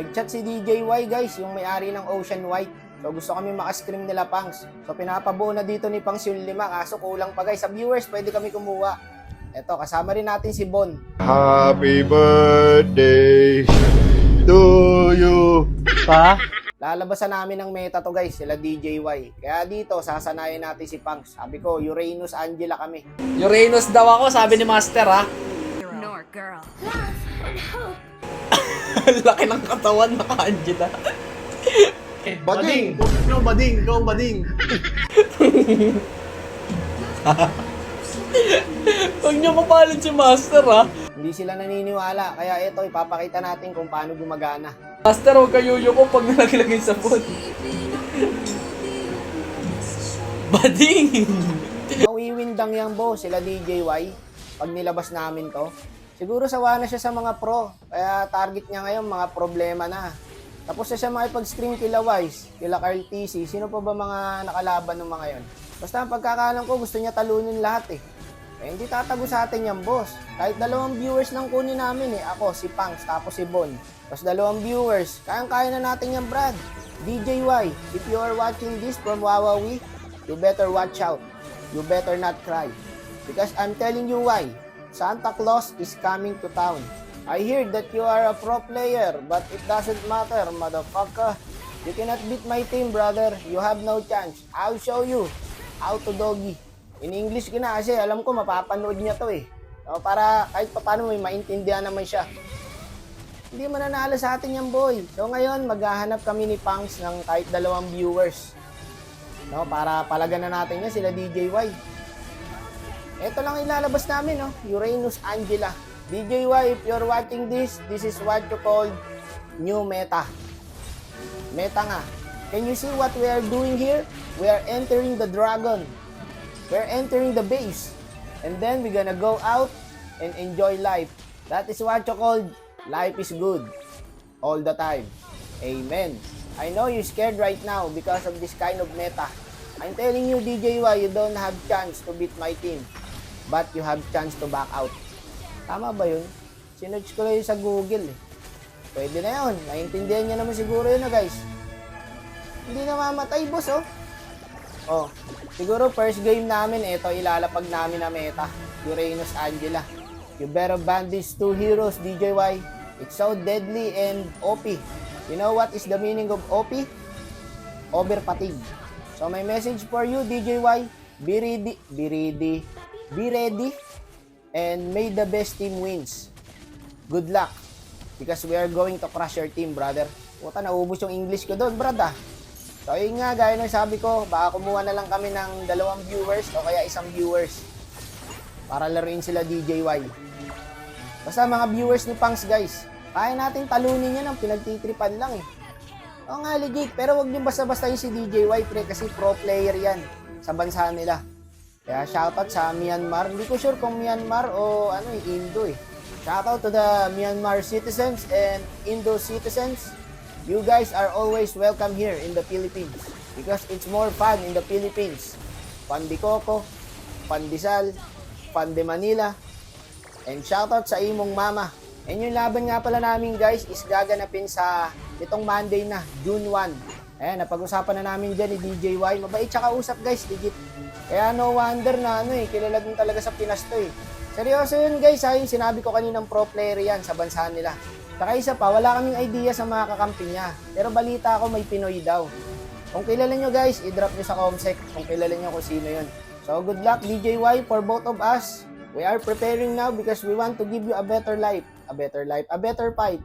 Nag-chat si DJY guys, yung may-ari ng Ocean White. So gusto kami maka-scream nila Pangs. So pinapabuo na dito ni Pangs yung 5, kaso kulang pa guys. Sa viewers, pwede kami kumuha. Eto, kasama rin natin si Bon. Happy birthday to you. Pa? Lalabasan namin ng meta to guys, sila DJY. Kaya dito, sasanayin natin si Pangs. Sabi ko, Uranus Angela kami. Uranus daw ako, sabi ni Master ha. Ignore, girl. Laki ng katawan na Angela. Bading! Ikaw ang bading. Huwag niyo kapalin si Master ha. Hindi sila naniniwala, kaya ito, ipapakita natin kung paano gumagana. Master, huwag kayo ko pag nalagay sa phone. Bading! Mawiwindang yan boss, sila DJY. Pag nilabas namin to. Siguro sawa na siya sa mga pro. Kaya target niya ngayon, mga problema na. Tapos na siya makipag-stream kila Wise, kila Carl TC. Sino pa ba mga nakalaban ng mga yon? Basta ang pagkakalam ko, gusto niya talunin lahat eh. Hindi tatago sa atin yan boss. Kahit 2 viewers lang kunin namin eh. Ako, si Pangs, tapos si Bon. Tapos 2 viewers. Kayang-kaya na natin yan Brad. DJY, if you are watching this from Wawawi, you better watch out. You better not cry. Because I'm telling you why. Santa Claus is coming to town. I hear that you are a pro player, but it doesn't matter, motherfucker. You cannot beat my team, brother. You have no chance. I'll show you how to doggy. In English gina kasi alam ko mapapanood niya to eh. So, para kahit paano may maintindihan naman siya. Hindi mananalo sa atin yan boy. So ngayon maghahanap kami ni Pangs ng kahit 2 viewers. No, para palaganan natin niya sila DJY. Ito lang ilalabas namin no, Uranus Angela. DJY, if you're watching this is what you call new meta. Meta nga. Can you see what we are doing here? We are entering the dragon. We're entering the base. And then we're gonna go out and enjoy life. That is what you call life is good. All the time. Amen. I know you're scared right now because of this kind of meta. I'm telling you DJY, you don't have chance to beat my team. But you have chance to back out. Tama ba yun? Sinerch ko lang yun sa Google eh. Pwede na yun. Naintindihan niya naman siguro yun na guys. Hindi na mamatay boss oh. Oh, siguro first game namin, ito ilalapag namin na meta. Uranus Angela. You better ban these 2 heroes, DJY. It's so deadly and OP. You know what is the meaning of OP? Over fatigue. So my message for you, DJY. Be ready. And may the best team wins. Good luck. Because we are going to crush your team, brother. Puta, naubos yung English ko doon, brad ah. So yun nga, gaya ng sabi ko, baka kumuha na lang kami ng 2 viewers o kaya 1 viewers para laruin sila DJY. Basta mga viewers ni Pangs guys, kaya natin talunin yan ng pinagtitripan lang eh. Oo nga legit, pero wag niyo basta-basta yung si DJY pre kasi pro player yan sa bansa nila. Kaya shoutout sa Myanmar, hindi ko sure kung Myanmar o Indo eh. Shoutout to the Myanmar citizens and Indo citizens. You guys are always welcome here in the Philippines because it's more fun in the Philippines. Fun de Coco, Fun de Sal, Fun de Manila, and shoutout sa imong mama. And yung laban nga pala namin guys is gaganapin sa itong Monday na, June 1. Ayan, napag-usapan na namin dyan ni DJY. Mabait tsaka usap guys, legit. Kaya no wonder na kilala din talaga sa Pinas to eh. Seryoso yun guys ha, yung sinabi ko kaninang pro player yan sa bansa nila. Saka isa pa, wala kaming idea sa mga kakampi niya. Pero balita ako may Pinoy daw. Kung kilala nyo guys, i-drop nyo sa comsec kung kilala nyo kung sino yun. So good luck DJY for both of us. We are preparing now because we want to give you a better life. A better fight.